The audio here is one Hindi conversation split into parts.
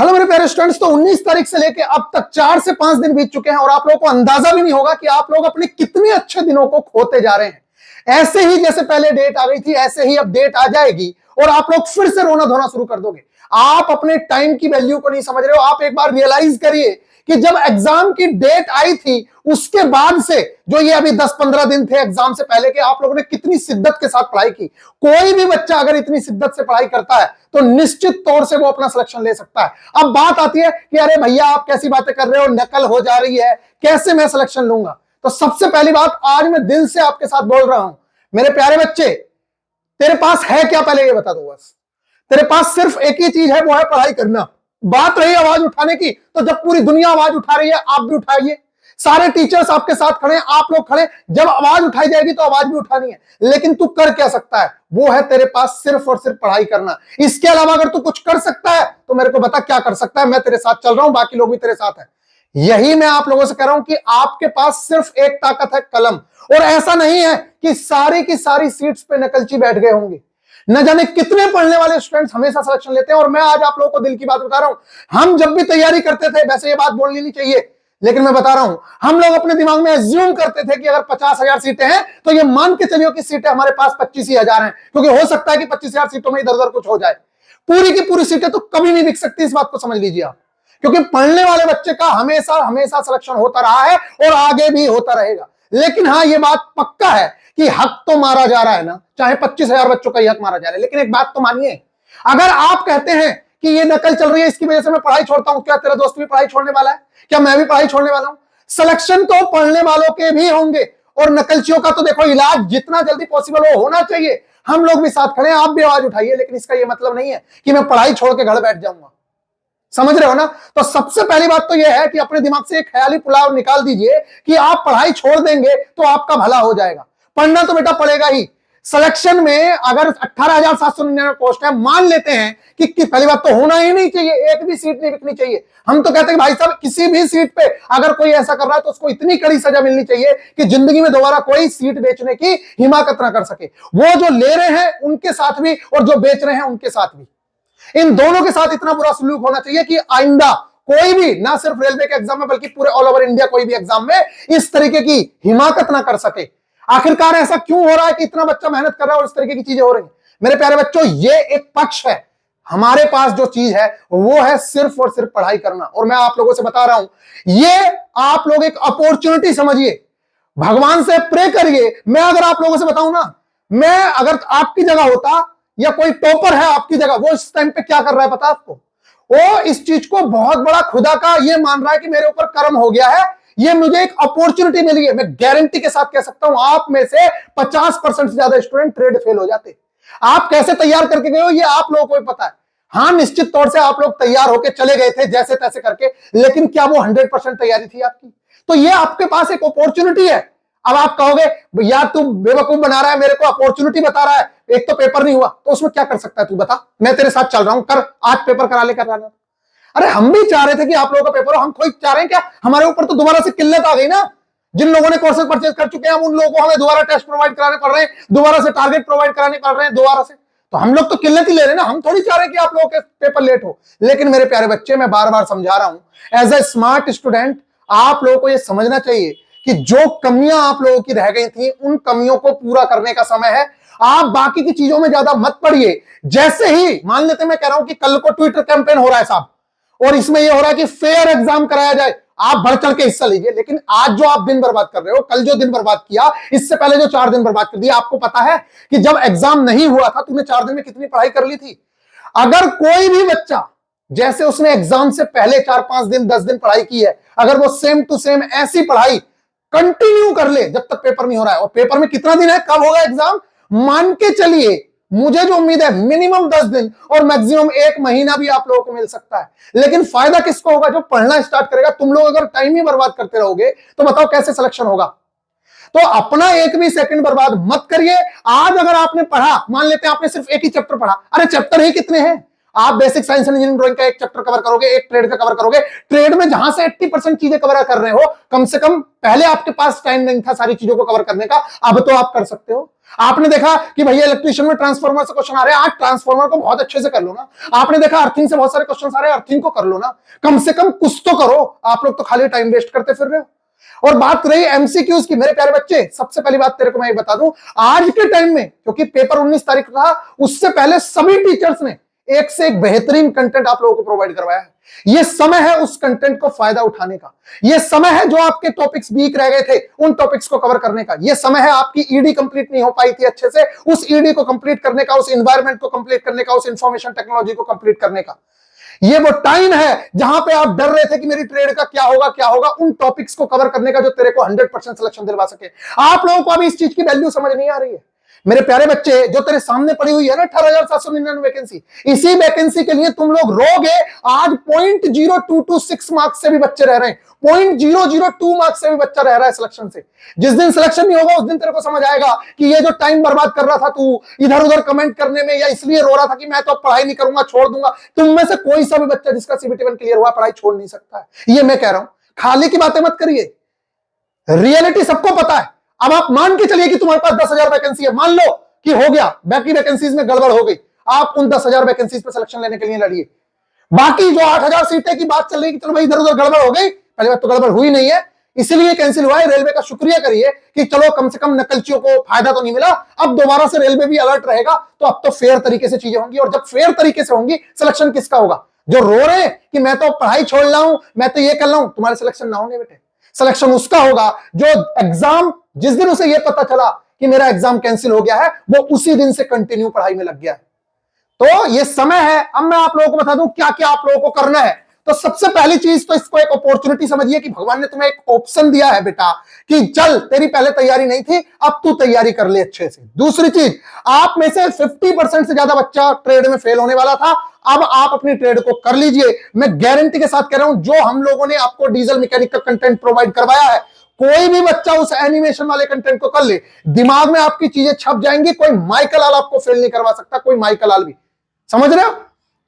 हेलो मेरे प्यारे स्टूडेंट्स, तो 19 तारीख से लेके अब तक 4 से 5 दिन बीत चुके हैं और आप लोगों को अंदाजा भी नहीं होगा कि आप लोग अपने कितने अच्छे दिनों को खोते जा रहे हैं। ऐसे ही जैसे पहले डेट आ गई थी ऐसे ही अब डेट आ जाएगी और आप लोग फिर से रोना धोना शुरू कर दोगे। आप अपने टाइम की वैल्यू को नहीं समझ रहे हो। आप एक बार रियलाइज करिए कि जब एग्जाम की डेट आई थी उसके बाद से जो ये अभी 10-15 दिन थे एग्जाम से पहले के, आप लोगों ने कितनी शिद्दत के साथ पढ़ाई की। कोई भी बच्चा अगर इतनी शिद्दत से पढ़ाई करता है तो निश्चित तौर से वो अपना सिलेक्शन ले सकता है। अब बात आती है कि अरे भैया आप कैसी बातें कर रहे हो, नकल हो जा रही है, कैसे मैं सिलेक्शन लूंगा। तो सबसे पहली बात, आज मैं दिल से आपके साथ बोल रहा हूं, मेरे प्यारे बच्चे, तेरे पास है क्या पहले ये बता दो। बस तेरे पास सिर्फ एक ही चीज है, वो है पढ़ाई करना। बात रही आवाज उठाने की, तो जब पूरी दुनिया आवाज उठा रही है आप भी उठाइए। सारे टीचर्स आपके साथ खड़े हैं, आप लोग खड़े। जब आवाज उठाई जाएगी तो आवाज भी उठानी है, लेकिन तू कर क्या सकता है, वो है तेरे पास सिर्फ और सिर्फ पढ़ाई करना। इसके अलावा अगर तू कुछ कर सकता है तो मेरे को बता क्या कर सकता है। मैं तेरे साथ चल रहा हूं, बाकी लोग भी तेरे साथ हैं। यही मैं आप लोगों से कह रहा हूं कि आपके पास सिर्फ एक ताकत है, कलम। और ऐसा नहीं है कि सारी की सारी सीट्स पे नकलची बैठ गए होंगे। न जाने कितने पढ़ने वाले स्टूडेंट्स हमेशा सिलेक्शन लेते हैं। और मैं आज आप लोगों को दिल की बात बता रहा हूं, हम जब भी तैयारी करते थे, वैसे ये बात बोलनी नहीं चाहिए लेकिन मैं बता रहा हूं, हम लोग अपने दिमाग में एज्यूम करते थे कि अगर 50,000 सीटें हैं तो ये मान के चलिए कि सीटें हमारे पास 25,000 हैं, क्योंकि हो सकता है कि 25,000 सीटों में इधर उधर कुछ हो जाए। पूरी की पूरी सीटें तो कभी नहीं बिक सकती, इस बात को समझ लीजिए आप। क्योंकि पढ़ने वाले बच्चे का हमेशा हमेशा सिलेक्शन होता रहा है और आगे भी होता रहेगा। लेकिन हाँ, ये बात पक्का है कि हक तो मारा जा रहा है ना, चाहे 25,000 बच्चों का ही हक मारा जा रहा है। लेकिन एक बात तो मानिए, अगर आप कहते हैं कि ये नकल चल रही है इसकी वजह से मैं पढ़ाई छोड़ता हूं, क्या तेरा दोस्त भी पढ़ाई छोड़ने वाला है? क्या मैं भी पढ़ाई छोड़ने वाला हूं? सिलेक्शन तो पढ़ने वालों के भी होंगे और नकलचियों का तो देखो इलाज जितना जल्दी पॉसिबल हो होना चाहिए। हम लोग भी साथ खड़े हैं, आप भी आवाज उठाइए। लेकिन इसका यह मतलब नहीं है कि मैं पढ़ाई छोड़ के घर बैठ जाऊंगा। समझ रहे हो ना? तो सबसे पहली बात तो यह है कि अपने दिमाग से एक ख्याली पुलाव निकाल दीजिए कि आप पढ़ाई छोड़ देंगे तो आपका भला हो जाएगा। पढ़ना तो बेटा पड़ेगा ही। सिलेक्शन में अगर 18,799 पोस्ट है, मान लेते हैं कि पहली बात तो होना ही नहीं चाहिए, एक भी सीट नहीं बिकनी चाहिए। हम तो कहते हैं भाई साहब, किसी भी सीट पे अगर कोई ऐसा कर रहा है तो उसको इतनी कड़ी सजा मिलनी चाहिए कि जिंदगी में दोबारा कोई सीट बेचने की हिमाकत ना कर सके। वो जो ले रहे हैं उनके साथ भी और जो बेच रहे हैं उनके साथ भी, इन दोनों के साथ इतना बुरा सलूक होना चाहिए कि आइंदा कोई भी, ना सिर्फ रेलवे के एग्जाम में बल्कि पूरे ऑल ओवर इंडिया कोई भी एग्जाम में इस तरीके की हिमाकत ना कर सके। आखिरकार ऐसा क्यों हो रहा है कि इतना बच्चा मेहनत कर रहा है और इस तरीके की चीजें हो रही हैं? मेरे प्यारे बच्चों, ये एक पक्ष है। हमारे पास जो चीज है वो है सिर्फ और सिर्फ पढ़ाई करना। और मैं आप लोगों से बता रहा हूं, ये आप लोग एक अपॉर्चुनिटी समझिए, भगवान से प्रे करिए। मैं अगर आप लोगों से बताऊं ना, मैं अगर आपकी जगह होता या कोई टॉपर है आपकी जगह, वो इस टाइम पे क्या कर रहा है पता आपको? वो इस चीज को बहुत बड़ा खुदा का ये मान रहा है कि मेरे ऊपर कर्म हो गया है, ये मुझे एक अपॉर्चुनिटी मिली है। मैं गारंटी के साथ कह सकता हूं, आप में से 50% से ज्यादा स्टूडेंट ट्रेड फेल हो जाते। आप कैसे तैयार करके गए हो ये आप लोगों को भी पता है। हाँ, निश्चित तौर से आप लोग तैयार होकर चले गए थे जैसे तैसे करके, लेकिन क्या वो 100% तैयारी थी आपकी? तो ये आपके पास एक अपॉर्चुनिटी है। अब आप कहोगे यार तू बेवकूफ बना रहा है, मेरे को अपॉर्चुनिटी बता रहा है, एक तो पेपर नहीं हुआ, तो उसमें क्या कर सकता है तू बता? मैं तेरे साथ चल रहा हूं, कर आज पेपर करा ले, कर रहा। अरे हम भी चाह रहे थे कि आप लोगों का पेपर हो, हम कोई चाह रहे हैं क्या? हमारे ऊपर तो दोबारा से किल्लत आ गई ना। जिन लोगों ने कोर्सेज परचेज कर चुके हैं उन लोगों को हमें दोबारा टेस्ट प्रोवाइड कराने पड़ रहे हैं, दोबारा से टारगेट प्रोवाइड कराने पड़ रहे हैं दोबारा से। तो हम लोग तो किल्लत ही ले रहे हैं ना, हम थोड़ी चाह रहे हैं कि आप लोगों के पेपर लेट हो। लेकिन मेरे प्यारे बच्चे, मैं बार बार समझा रहा हूं, एज ए स्मार्ट स्टूडेंट आप लोगों को यह समझना चाहिए कि जो कमियां आप लोगों की रह गई थी उन कमियों को पूरा करने का समय है। आप बाकी की चीजों में ज्यादा मत पड़िए। जैसे ही मान लेते, मैं कह रहा हूं कि कल को ट्विटर कैंपेन हो रहा है साहब, और इसमें यह हो रहा है कि फेयर एग्जाम कराया जाए, आप बढ़ चढ़ के हिस्सा लीजिए। लेकिन आज जो आप दिन बर्बाद कर रहे हो, कल जो दिन बर्बाद किया, इससे पहले जो 4 दिन बर्बाद कर दिया, आपको पता है कि जब एग्जाम नहीं हुआ था तुमने 4 दिन में कितनी पढ़ाई कर ली थी? अगर कोई भी बच्चा जैसे उसने एग्जाम से पहले 4-5 दिन 10 दिन पढ़ाई की है, अगर वो सेम टू सेम ऐसी पढ़ाई कंटिन्यू कर ले जब तक पेपर नहीं हो रहा है, और पेपर में कितना दिन है, कब होगा एग्जाम, मान के चलिए, मुझे जो उम्मीद है मिनिमम 10 दिन और मैक्सिमम 1 महीना भी आप लोगों को मिल सकता है। लेकिन फायदा किसको होगा? जो पढ़ना स्टार्ट करेगा। तुम लोग अगर टाइम ही बर्बाद करते रहोगे तो बताओ कैसे सिलेक्शन होगा? तो अपना एक भी सेकंड बर्बाद मत करिए। आज अगर आपने पढ़ा, मान लेते हैं आपने सिर्फ एक ही चैप्टर पढ़ा, अरे चैप्टर ही कितने हैं? आप basic science and engineering drawing का एक चैप्टर कवर करोगे, एक ट्रेड का कवर करोगे, ट्रेड में जहां से 80% चीजें कवर कर रहे हो, कम से कम पहले आपके पास टाइम नहीं था सारी चीजों को कवर करने का, अब तो आप कर सकते हो। आपने देखा कि भैया इलेक्ट्रिशियन में ट्रांसफार्मर से क्वेश्चन आ रहे हैं, आज ट्रांसफार्मर को बहुत अच्छे से कर लो ना। आपने देखा अर्थिंग से बहुत सारे क्वेश्चन आ रहे हैं, अर्थिंग को कर लो ना, कम से कम कुछ तो करो। आप लोग तो खाली टाइम वेस्ट करते फिर रहे हो। और बात रही एमसीक्यूज की, मेरे प्यारे बच्चे, सबसे पहली बात तेरे को मैं ये बता दूं, आज के टाइम में, क्योंकि पेपर 19 तारीख था, उससे पहले सभी टीचर्स ने एक से एक बेहतरीन कंटेंट आप लोगों को प्रोवाइड करवाया है। यह समय है उस कंटेंट को फायदा उठाने का। यह समय है जो आपके टॉपिक्स वीक रह गए थे उन टॉपिक्स को कवर करने का। यह समय है आपकी ईडी कंप्लीट नहीं हो पाई थी अच्छे से, उस ईडी को कंप्लीट करने का, उस एनवायरनमेंट को कंप्लीट करने का, उस इंफॉर्मेशन टेक्नोलॉजी को कंप्लीट करने का। ये वो टाइम है जहां पे आप डर रहे थे कि मेरी ट्रेड का क्या होगा, उन टॉपिक्स को कवर करने का जो तेरे को 100% सिलेक्शन दिलवा सके। आप लोगों को अभी इस चीज की वैल्यू समझ नहीं आ रही है। मेरे प्यारे बच्चे, जो तेरे सामने पड़ी हुई है ना 18,799 वैकेंसी, इसी वैकेंसी के लिए तुम लोग रोगे। आज 0.0226 मार्क्स से भी बच्चे रह रहे हैं, 0.002 मार्क्स से भी बच्चा रह रहा है सिलेक्शन से। जिस दिन सिलेक्शन नहीं होगा उस दिन तेरे को समझ आएगा कि ये जो टाइम बर्बाद कर रहा था तू इधर उधर कमेंट करने में, या इसलिए रो रहा था कि मैं तो पढ़ाई नहीं करूंगा, छोड़ दूंगा, तुम में से कोई सा भी बच्चा जिसका CBT 1 क्लियर हुआ पढ़ाई छोड़ नहीं सकता है। ये मैं कह रहा हूं, खाली की बातें मत करिए, रियलिटी सबको पता है। अब आप मान के चलिए कि तुम्हारे पास 10,000 वैकेंसी है, मान लो कि हो गया, बाकी वैकेंसीज में गड़बड़ हो गई, आप उन 10,000 वैकेंसीज पे सिलेक्शन लेने के लिए लड़िए। बाकी जो 8,000 सीटें की बात चल रही है कि चलो भाई इधर उधर गड़बड़ हो गई, पहली बात तो गड़बड़ हुई नहीं है, इसीलिए कैंसिल हुआ है। रेलवे का शुक्रिया करिए कि चलो कम से कम नकलचियों को फायदा तो नहीं मिला, अब दोबारा से रेलवे भी अलर्ट रहेगा, तो अब तो फेयर तरीके से चीजें होंगी। और जब फेयर तरीके से होंगी, सिलेक्शन किसका होगा? जो रो रहे हैं कि मैं तो पढ़ाई छोड़ रहा हूं, मैं तो ये कर रहा हूं, तुम्हारे सिलेक्शन ना होंगे बेटे। सिलेक्शन उसका होगा जो एग्जाम, जिस दिन उसे यह पता चला कि मेरा एग्जाम कैंसिल हो गया है, वो उसी दिन से कंटिन्यू पढ़ाई में लग गया है। तो ये समय है। अब मैं आप लोगों को बता दूं क्या क्या आप लोगों को करना है। तो सबसे पहली चीज तो इसको एक अपॉर्चुनिटी समझिए कि भगवान ने तुम्हें एक ऑप्शन दिया है बेटा कि चल, तेरी पहले तैयारी नहीं थी, अब तू तैयारी कर ले अच्छे से। दूसरी चीज, आप में से 50% से ज्यादा बच्चा ट्रेड में फेल होने वाला था, अब आप अपनी ट्रेड को कर लीजिए। मैं गारंटी के साथ कह रहा हूं, जो हम लोगों ने आपको डीजल मैकेनिक का कंटेंट प्रोवाइड करवाया है, कोई भी बच्चा उस एनिमेशन वाले कंटेंट को कर ले, दिमाग में आपकी चीजें छप जाएंगी। कोई माइकल आल आपको फेल नहीं करवा सकता, कोई माइकल आल भी, समझ रहे हो?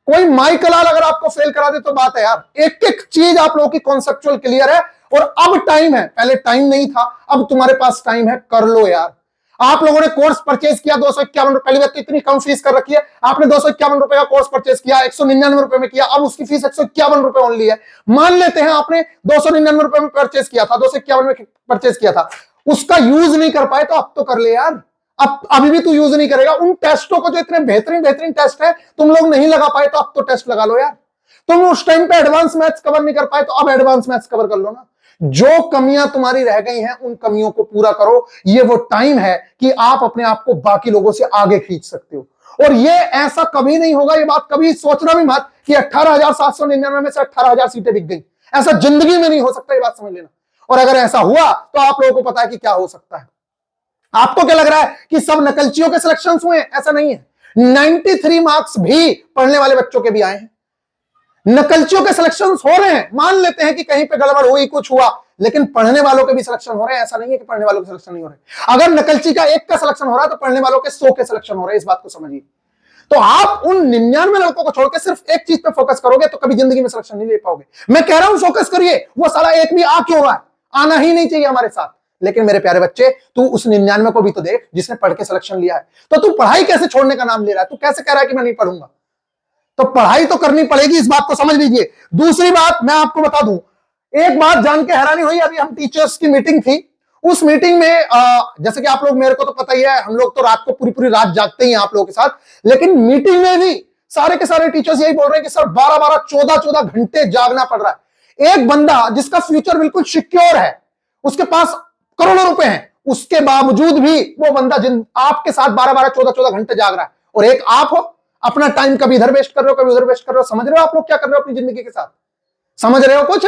कोई माइकल आल अगर आपको फेल करा दे तो बात है यार। एक एक चीज आप लोगों की कॉन्सेप्चुअल क्लियर है, और अब टाइम है, पहले टाइम नहीं था, अब तुम्हारे पास टाइम है, कर लो यार। आप लोगों ने कोर्स परचेज किया 251 रुपए, पहली बात तो इतनी कम फीस कर रखी है। आपने 251 रुपए का कोर्स परचेज किया, 199 रुपए में किया, अब उसकी फीस 151 रुपए ओनली है। मान लेते हैं आपने 299 रुपए में परचेज किया था, 251 में परचेज किया था, उसका यूज नहीं कर पाए तो अब तो कर ले यार। अब अभी भी तू यूज नहीं करेगा उन टेस्टों को, जो इतने बेहतरीन बेहतरीन टेस्ट है, तुम लोग नहीं लगा पाए तो अब तो टेस्ट लगा लो यार। तुम उस टाइम पे एडवांस मैथ्स कवर नहीं कर पाए तो अब एडवांस मैथ्स कवर कर लो ना। जो कमियां तुम्हारी रह गई हैं उन कमियों को पूरा करो। ये वो टाइम है कि आप अपने आप को बाकी लोगों से आगे खींच सकते हो। और ये ऐसा कभी नहीं होगा, ये बात कभी सोचना भी मत कि 18,799 में से 18,000 सीटें बिक गई, ऐसा जिंदगी में नहीं हो सकता, ये बात समझ लेना। और अगर ऐसा हुआ तो आप लोगों को पता है कि क्या हो सकता है। आपको क्या लग रहा है कि सब नकलचियों के सिलेक्शन हुए? ऐसा नहीं है, 93 मार्क्स भी पढ़ने वाले बच्चों के भी आए हैं। नकलचियों के सिलेक्शन हो रहे हैं, मान लेते हैं कि कहीं पे गड़बड़ हुई, कुछ हुआ, लेकिन पढ़ने वालों के भी सिलेक्शन हो रहे हैं। ऐसा नहीं है कि पढ़ने वालों के सिलेक्शन नहीं हो रहे। अगर नकलची का एक का सिलेक्शन हो रहा है तो पढ़ने वालों के 100 के सिलेक्शन हो रहे हैं, इस बात को समझिए। तो आप उन 99 लड़कों को छोड़कर सिर्फ एक चीज पे फोकस करोगे तो कभी जिंदगी में सिलेक्शन नहीं ले पाओगे। मैं कह रहा हूं फोकस करिए, वो साला एक भी आ क्यों रहा है, आना ही नहीं चाहिए हमारे साथ। लेकिन मेरे प्यारे बच्चे, तू उस 99 को भी तो देख जिसने पढ़ के सिलेक्शन लिया है। तो तू पढ़ाई कैसे छोड़ने का नाम ले रहा है? तू कैसे कह रहा है कि मैं नहीं पढ़ूंगा? तो पढ़ाई तो करनी पड़ेगी, इस बात को समझ लीजिए। दूसरी बात मैं आपको बता दूं, एक बात जान के हैरानी हुई, अभी हम टीचर्स की मीटिंग थी, उस मीटिंग में जैसे कि आप लोग, मेरे को तो पता ही है, हम लोग तो रात को पूरी पूरी रात जागते ही हैं आप लोगों के साथ, लेकिन मीटिंग में भी सारे के सारे टीचर्स यही बोल रहे हैं कि सर 12-12, 14-14 घंटे जागना पड़ रहा है। एक बंदा जिसका फ्यूचर बिल्कुल सिक्योर है, उसके पास करोड़ों रुपए हैं, उसके बावजूद भी वो बंदा जिन आपके साथ 12-12, 14-14 घंटे जाग रहा है, और एक आप हो अपना टाइम कभी इधर वेस्ट कर रहे हो, कभी उधर वेस्ट कर रहे हो। समझ रहे हो आप लोग क्या कर रहे हो अपनी जिंदगी के साथ? समझ रहे हो कुछ?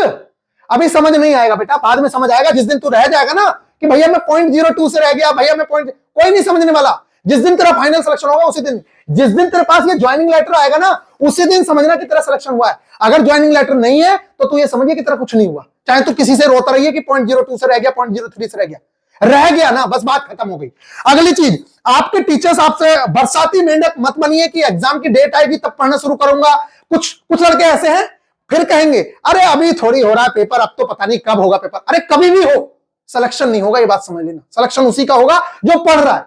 अभी समझ नहीं आएगा बेटा, बाद में समझ आएगा। जिस दिन तू रह जाएगा ना कि भैया मैं 0.02 से रह गया, भैया मैं कोई नहीं समझने वाला। जिस दिन तेरा फाइनल सिलेक्शन होगा उसी दिन, जिस दिन तेरे पास ये ज्वाइनिंग लेटर आएगा ना, उसी दिन समझना कि तेरा सिलेक्शन हुआ है। अगर ज्वाइनिंग लेटर नहीं है तो तू ये समझिए कि तेरा कुछ नहीं हुआ। चाहे तू किसी से रोता रहिए कि 0.02 से रह गया, 0.03 से रह गया, रह गया ना, बस बात खत्म हो गई। अगली चीज, आपके टीचर्स आपसे बरसाती मेंढक मत बनिए कि एग्जाम की डेट आएगी तब पढ़ना शुरू करूंगा। कुछ कुछ लड़के ऐसे हैं, फिर कहेंगे अरे अभी थोड़ी हो रहा है पेपर, अब तो पता नहीं कब होगा पेपर। अरे कभी भी हो, सिलेक्शन नहीं होगा, ये बात समझ लेना। सिलेक्शन उसी का होगा जो पढ़ रहा है,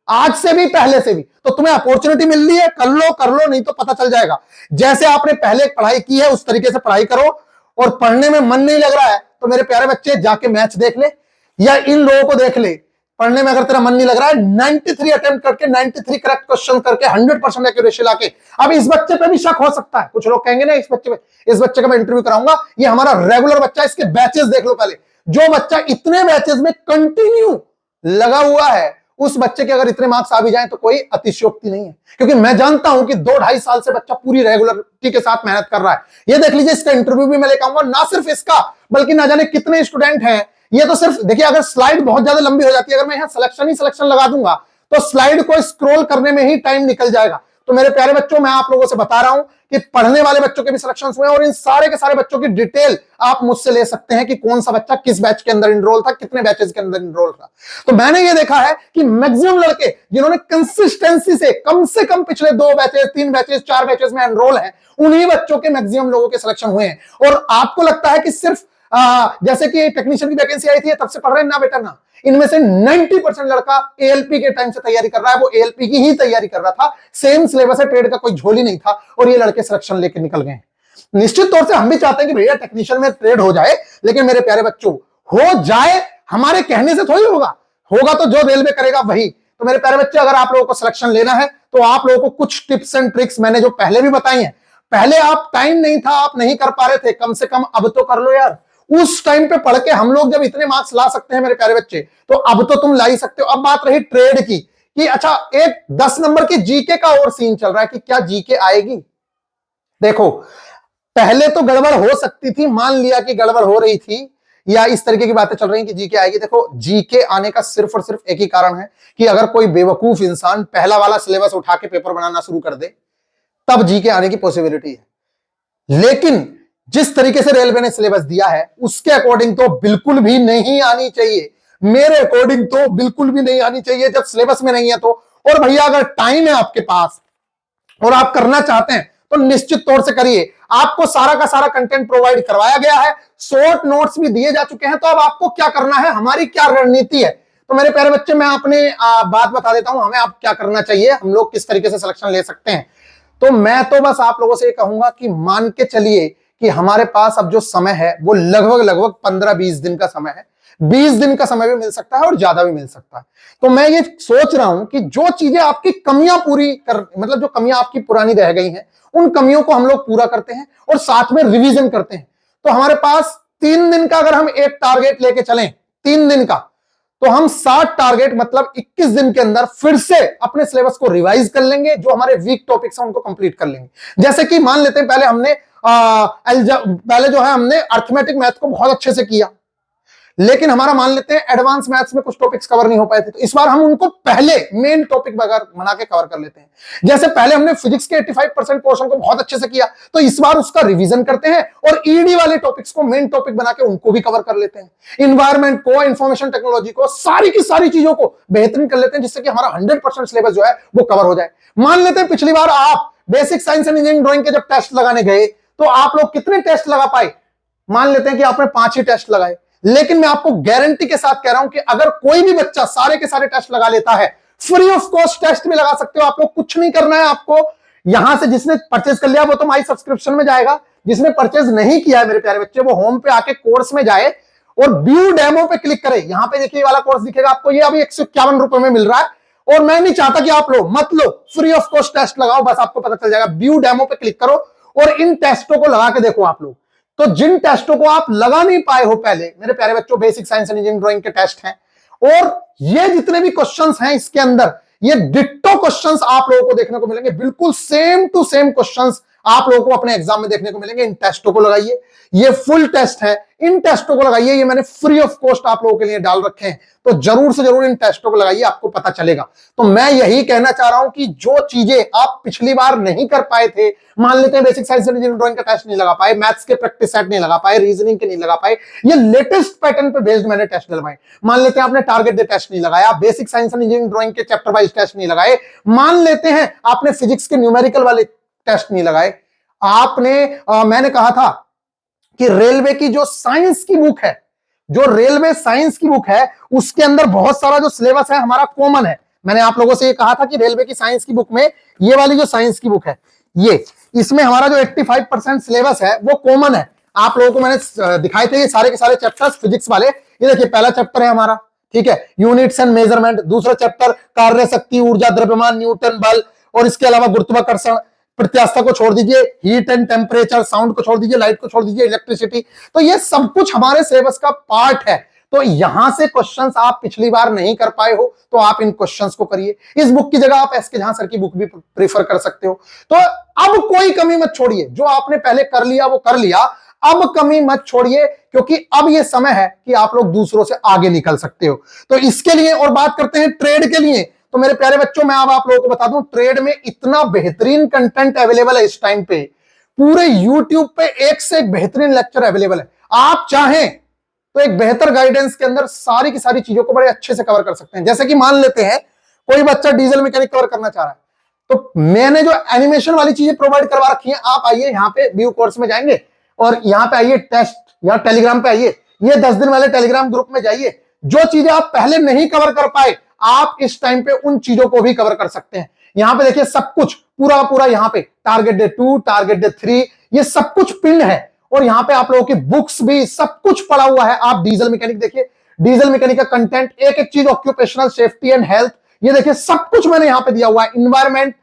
आज से भी पहले से भी। तो तुम्हें अपॉर्चुनिटी मिल रही है, कर लो, नहीं तो पता चल जाएगा। जैसे आपने पहले पढ़ाई की है उस तरीके से पढ़ाई करो। और पढ़ने में मन नहीं लग रहा है तो मेरे प्यारे बच्चे जाके मैच देख ले या इन लोगों को देख ले। पढ़ने में अगर तेरा मन नहीं लग रहा है, 93 अटेम्प्ट करके 93 करेक्ट क्वेश्चन करके 100% एक्यूरेसी लाके, अब इस बच्चे पे भी शक हो सकता है। कुछ लोग कहेंगे ना इस बच्चे का मैं इंटरव्यू कराऊंगा, ये हमारा रेगुलर बच्चा, इसके बैचेस देख लो पहले। जो बच्चा इतने बैचेस में कंटिन्यू लगा हुआ है, उस बच्चे के अगर इतने मार्क्स आ भी जाएं तो कोई अतिशयोक्ति नहीं है, क्योंकि मैं जानता हूं कि 2-2.5 साल से बच्चा पूरी रेगुलरिटी के साथ मेहनत कर रहा है। ये देख लीजिए, इसका इंटरव्यू भी मैं लेकर आऊंगा, ना सिर्फ इसका बल्कि ना जाने कितने स्टूडेंट हैं। ये तो सिर्फ देखिए, अगर स्लाइड बहुत ज्यादा लंबी हो जाती है, अगर मैं यहां सिलेक्शन लगा दूंगा तो स्लाइड को स्क्रॉल करने में ही टाइम निकल जाएगा। तो मेरे प्यारे बच्चों, मैं आप लोगों से बता रहा हूं कि पढ़ने वाले बच्चों के भी सिलेक्शन हुए और इन सारे के सारे बच्चों की डिटेल आप मुझसे ले सकते हैं कि कौन सा बच्चा किस बैच के अंदर इनरोल था, कितने बैचेस के अंदर इनरोल था। तो मैंने ये देखा है कि मैक्सिमम लड़के जिन्होंने कंसिस्टेंसी से कम पिछले 2 बैचेस, 3 बैचेस, 4 बैचेस में एनरोल है, उन्हीं बच्चों के मैक्सिमम लोगों के सिलेक्शन हुए हैं। और आपको लगता है कि सिर्फ जैसे कि टेक्नीशियन की वैकेंसी आई थी तब से पढ़ रहे हैं ना बेटा, ना। इनमें से 90% लड़का एएलपी के टाइम से तैयारी कर रहा है, वो एएलपी की ही तैयारी कर रहा था, सेम सिलेबस है, ट्रेड का कोई झोल ही नहीं था, और ये लड़के सिलेक्शन लेके निकल गए। निश्चित तौर से हम भी चाहते हैं कि भैया टेक्नीशियन में ट्रेड हो जाए, लेकिन मेरे प्यारे बच्चों, हो जाए हमारे कहने से थोड़ी होगा, होगा तो जो रेलवे करेगा वही। तो मेरे प्यारे बच्चे, अगर आप लोगों को सिलेक्शन लेना है तो आप लोगों को कुछ टिप्स एंड ट्रिक्स मैंने जो पहले भी बताई हैं, पहले आप टाइम नहीं था, आप नहीं कर पा रहे थे, कम से कम अब तो कर लो यार। उस टाइम पे पढ़ के हम लोग जब इतने मार्क्स ला सकते हैं मेरे प्यारे बच्चे, तो अब तो तुम ला ही सकते हो। अब बात रही ट्रेड की, कि अच्छा एक 10 नंबर की जीके का और सीन चल रहा है कि क्या जीके आएगी। देखो, पहले तो गड़बड़ हो सकती थी, मान लिया कि गड़बड़ हो रही थी या इस तरीके की बातें चल रही कि जीके आएगी। देखो, जीके आने का सिर्फ और सिर्फ एक ही कारण है कि अगर कोई बेवकूफ इंसान पहला वाला सिलेबस उठा के पेपर बनाना शुरू कर दे, तब जीके आने की पॉसिबिलिटी है। लेकिन जिस तरीके से रेलवे ने सिलेबस दिया है उसके अकॉर्डिंग तो बिल्कुल भी नहीं आनी चाहिए, मेरे अकॉर्डिंग तो बिल्कुल भी नहीं आनी चाहिए जब सिलेबस में नहीं है तो। और भैया अगर टाइम है आपके पास और आप करना चाहते हैं तो निश्चित तौर से करिए। आपको सारा का सारा कंटेंट प्रोवाइड करवाया गया है, शॉर्ट नोट्स भी दिए जा चुके हैं, तो अब आपको क्या करना है, हमारी क्या रणनीति है। तो मेरे प्यारे बच्चे, मैं अपने बात बता देता हूं, हमें आप क्या करना चाहिए, हम लोग किस तरीके से सिलेक्शन ले सकते हैं। तो मैं तो बस आप लोगों से ये कहूंगा कि मान के चलिए कि हमारे पास अब जो समय है वो लगभग 15-20 दिन का समय है। 20 दिन का समय भी मिल सकता है और ज्यादा भी मिल सकता है। तो मैं ये सोच रहा हूं कि जो चीजें आपकी कमियां पूरी कर, मतलब जो कमियां आपकी पुरानी रह गई हैं, उन कमियों को हम लोग पूरा करते हैं और साथ में रिवीजन करते हैं। तो हमारे पास 3 दिन का अगर हम एक टारगेट लेके चलें, 3 दिन का, तो हम 60 टारगेट मतलब 21 दिन के अंदर फिर से अपने सिलेबस को रिवाइज कर लेंगे, जो हमारे वीक टॉपिक्स हैं उनको कंप्लीट कर लेंगे। जैसे कि मान लेते हैं पहले जो है हमने अर्थमेटिक मैथ को बहुत अच्छे से किया, लेकिन हमारा मान लेते हैं एडवांस मैथ्स में कुछ टॉपिक्स कवर नहीं हो पाए थे, तो इस बार हम उनको पहले मेन टॉपिक बना के कवर कर लेते हैं। जैसे पहले हमने फिजिक्स के 85% पोर्शन को बहुत अच्छे से किया, तो इस बार उसका रिवीजन करते हैं और ईडी वाले टॉपिक्स को मेन टॉपिक बना के उनको भी कवर कर लेते हैं। इन्वायरमेंट को, इंफॉर्मेशन टेक्नोलॉजी को, सारी की सारी चीजों को बेहतरीन कर लेते हैं, जिससे कि हमारा 100% सिलेबस जो है वो कवर हो जाए। मान लेते हैं पिछली बार आप basic science and engineering drawing के जब टेस्ट लगाने गए तो आप लोग कितने टेस्ट लगा पाए, मान लेते हैं कि आपने 5 ही टेस्ट लगाए, लेकिन मैं आपको गारंटी के साथ कह रहा हूं कि अगर कोई भी बच्चा सारे के सारे टेस्ट लगा लेता है, फ्री ऑफ कॉस्ट टेस्ट भी लगा सकते हो। आपको कुछ नहीं करना है, आपको यहां से जिसने परचेज कर लिया वो तो माई सब्सक्रिप्शन में जाएगा, जिसने परचेज नहीं किया है मेरे प्यारे बच्चे, वो होम पे आके कोर्स में जाए और व्यू डेमो पे क्लिक करे। यहां पे देखिए वाला कोर्स दिखेगा आपको, ये अभी 151 रुपए में मिल रहा है। और मैं नहीं चाहता कि आप लो, मत लो, फ्री ऑफ कॉस्ट टेस्ट लगाओ, बस आपको पता चल जाएगा। व्यू डेमो पे क्लिक करो और इन टेस्टों को लगा के देखो आप लोग। तो जिन टेस्टों को आप लगा नहीं पाए हो पहले, मेरे प्यारे बच्चों, basic science and engineering drawing के टेस्ट हैं, और ये जितने भी क्वेश्चंस हैं इसके अंदर, ये डिट्टो क्वेश्चंस आप लोगों को देखने को मिलेंगे, बिल्कुल सेम टू सेम क्वेश्चंस आप लोगों को अपने एग्जाम में देखने को मिलेंगे। इन टेस्टों को लगाइए, ये फुल टेस्ट है, इन टेस्टों को लगाइए, ये मैंने फ्री ऑफ कॉस्ट आप लोगों के लिए डाल रखे हैं, तो जरूर से जरूर इन टेस्टों को लगाइए, आपको पता चलेगा। तो मैं यही कहना चाह रहा हूं कि जो चीजें आप पिछली बार नहीं कर पाए थे, मान लेते हैं basic science and engineering drawing का टेस्ट नहीं लगा पाए, मैथ्स के प्रैक्टिस सेट नहीं लगा पाए, रीजनिंग के नहीं लगा पाए, ये लेटेस्ट पैटर्न पे बेस्ड मैंने टेस्ट लगाए। मान लेते हैं आपने टारगेट डे टेस्ट नहीं लगाया, basic science and engineering drawing के चैप्टर वाइज टेस्ट नहीं लगाए, मान लेते हैं आपने फिजिक्स के न्यूमेरिकल वाले टेस्ट नहीं लगाए, आपने मैंने कहा था कि रेलवे की जो साइंस की बुक है, जो रेलवे साइंस की बुक है, उसके अंदर बहुत सारा जो सिलेबस है हमारा कॉमन है। मैंने आप लोगों से ये कहा था कि रेलवे की साइंस की बुक में ये वाली जो साइंस की बुक है, ये इसमें हमारा जो 85% सिलेबस है वो कॉमन है। आप लोगों को मैंने दिखाए थे ये सारे के सारे चैप्टर्स फिजिक्स वाले। ये देखिए पहला चैप्टर है हमारा, ठीक है, यूनिट्स एंड मेजरमेंट। दूसरा चैप्टर कार्य शक्ति, ऊर्जा, द्रव्यमान, न्यूटन बल, और इसके अलावा गुरुत्वाकर्षण, प्रत्यास्था को छोड़ दीजिए, हीट एंड टेम्परेचर, साउंड को छोड़ दीजिए, लाइट को छोड़ दीजिए, इलेक्ट्रिसिटी। तो ये सब कुछ हमारे सिलेबस का पार्ट है। तो यहां से क्वेश्चंस आप पिछली बार नहीं कर पाए हो तो आप इन क्वेश्चंस को करिए। इस बुक की जगह आप एस के झां सर की बुक भी प्रेफर कर सकते हो। तो अब कोई कमी मत छोड़िए, जो आपने पहले कर लिया वो कर लिया, अब कमी मत छोड़िए, क्योंकि अब ये समय है कि आप लोग दूसरों से आगे निकल सकते हो। तो इसके लिए और बात करते हैं ट्रेड के लिए। तो मेरे प्यारे बच्चों, मैं अब आप लोगों को बता दूं, ट्रेड में इतना बेहतरीन कंटेंट अवेलेबल है इस टाइम पे, पूरे यूट्यूब पे एक से एक बेहतरीन लेक्चर अवेलेबल है। आप चाहें तो एक बेहतर गाइडेंस के अंदर सारी की सारी चीजों को बड़े अच्छे से कवर कर सकते हैं। जैसे कि मान लेते हैं कोई बच्चा डीजल मैकेनिक कवर करना चाह रहा है, तो मैंने जो एनिमेशन वाली चीजें प्रोवाइड करवा रखी हैं, आप आइए यहाँ पे व्यू कोर्स में जाएंगे और यहाँ पे आइए टेस्ट, यहाँ टेलीग्राम पे आइए, ये 10 दिन वाले टेलीग्राम ग्रुप में जाइए। जो चीजें आप पहले नहीं कवर कर पाए, आप इस टाइम पे उन चीजों को भी कवर कर सकते हैं। यहां पे देखिए सब कुछ पूरा पूरा, यहां पे टारगेट डे 2, टारगेट डे 3, ये सब कुछ पिन है, और यहां पे आप लोगों की बुक्स भी सब कुछ पड़ा हुआ है। आप डीजल मैकेनिक देखिए, डीजल मैकेनिक का कंटेंट, एक एक चीज, ऑक्यूपेशनल सेफ्टी एंड हेल्थ, ये देखिए सब कुछ मैंने यहां पे दिया हुआ है। इन्वायरमेंट,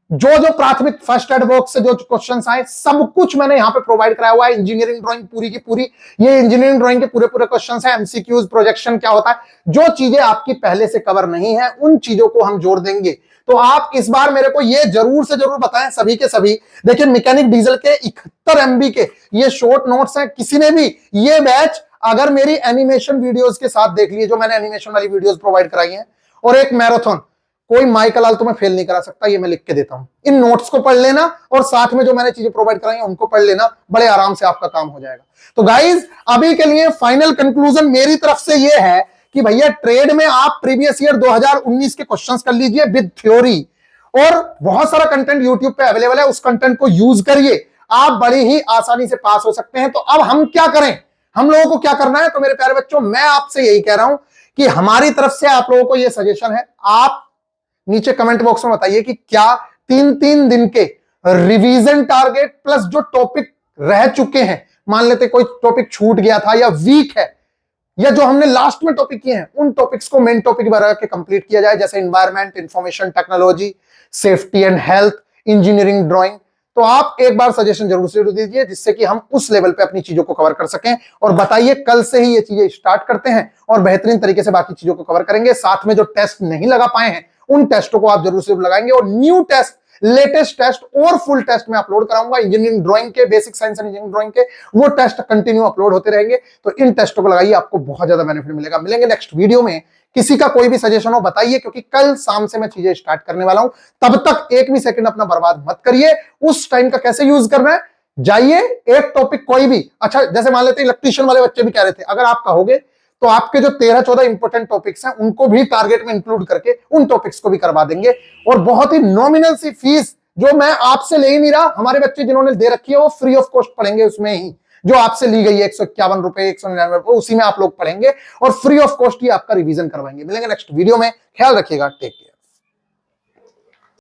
जो जो प्राथमिक फर्स्ट एड बॉक्स से जो क्वेश्चंस आए, सब कुछ मैंने यहां पे प्रोवाइड कराया हुआ है। इंजीनियरिंग ड्राइंग पूरी की पूरी, ये इंजीनियरिंग ड्राइंग के पूरे पूरे क्वेश्चंस हैं। एमसीक्यूज, प्रोजेक्शन क्या होता है, जो चीजें आपकी पहले से कवर नहीं है उन चीजों को हम जोड़ देंगे। तो आप इस बार मेरे को ये जरूर से जरूर बताएं सभी के सभी। देखिए मैकेनिक डीजल के 71 MB के ये शॉर्ट नोट्स हैं। किसी ने भी ये बैच अगर मेरी एनिमेशन वीडियोस के साथ देख लिए, जो मैंने एनिमेशन वाली वीडियोस प्रोवाइड कराई हैं, और एक मैराथन, कोई माइकलाल तुम्हें फेल नहीं करा सकता, ये मैं लिख के देता हूं। इन नोट्स को पढ़ लेना और साथ में जो मैंने चीजें प्रोवाइड कराई हैं उनको पढ़ लेना, बड़े आराम से आपका काम हो जाएगा। तो गाइज अभी के लिए फाइनल कंक्लूजन मेरी तरफ से ये है कि भैया ट्रेड में आप प्रीवियस ईयर 2019 के क्वेश्चंस कर लीजिए विद थ्योरी, और बहुत सारा कंटेंट यूट्यूब पे अवेलेबल है, उस कंटेंट को यूज करिए, आप बड़ी ही आसानी से पास हो सकते हैं। तो अब हम क्या करें, हम लोगों को क्या करना है? तो मेरे प्यारे बच्चों, मैं आपसे यही कह रहा हूं कि हमारी तरफ से आप लोगों को यह सजेशन है, आप नीचे कमेंट बॉक्स में बताइए कि क्या 3-3 दिन के रिवीजन टारगेट प्लस जो टॉपिक रह चुके हैं, मान लेते कोई टॉपिक छूट गया था या वीक है, या जो हमने लास्ट में टॉपिक किए हैं, उन टॉपिक्स को मेन टॉपिक बना के कंप्लीट किया जाए, जैसे environment, information technology, safety and health, engineering drawing. तो आप एक बार सजेशन जरूर से दीजिए, जिससे कि हम उस लेवल पे अपनी चीजों को कवर कर सकें। और बताइए कल से ही ये चीजें स्टार्ट करते हैं और बेहतरीन तरीके से बाकी चीजों को कवर करेंगे। साथ में जो टेस्ट नहीं लगा पाए हैं उन टेस्टों को आप जरूर से लगाएंगे, और न्यू टेस्ट, लेटेस्ट टेस्ट और फुल टेस्ट में अपलोड कराऊंगा। इंजीनियरिंग ड्राइंग के, basic science and engineering drawing के वो टेस्ट कंटिन्यू अपलोड होते रहेंगे। तो इन टेस्टों को लगाइए, आपको बहुत ज्यादा बेनिफिट मिलेगा। मिलेंगे नेक्स्ट वीडियो में। किसी का कोई भी सजेशन हो बताइए, क्योंकि कल शाम से मैं चीजें स्टार्ट करने वाला हूं। तब तक एक भी सेकंड अपना बर्बाद मत करिए। उस टाइम का कैसे यूज करना है, जाइए एक टॉपिक कोई भी, अच्छा जैसे मान लेते हैं इलेक्ट्रीशियन वाले बच्चे भी कह रहे थे, अगर आप कहोगे तो आपके जो 13-14 इंपोर्टेंट टॉपिक्स हैं उनको भी टारगेट में इंक्लूड करके उन टॉपिक्स को भी करवा देंगे। और बहुत ही नॉमिनल सी फीस, जो मैं आपसे ले ही नहीं रहा, हमारे बच्चे जिन्होंने दे रखी है वो फ्री ऑफ कॉस्ट पढ़ेंगे, उसमें ही जो आपसे ली गई है 151 रुपए, 199 रुपए, उसी में आप लोग पढ़ेंगे और फ्री ऑफ कॉस्ट ही आपका रिवीजन करवाएंगे। मिलेंगे नेक्स्ट वीडियो में, ख्याल रखिएगा, टेक केयर।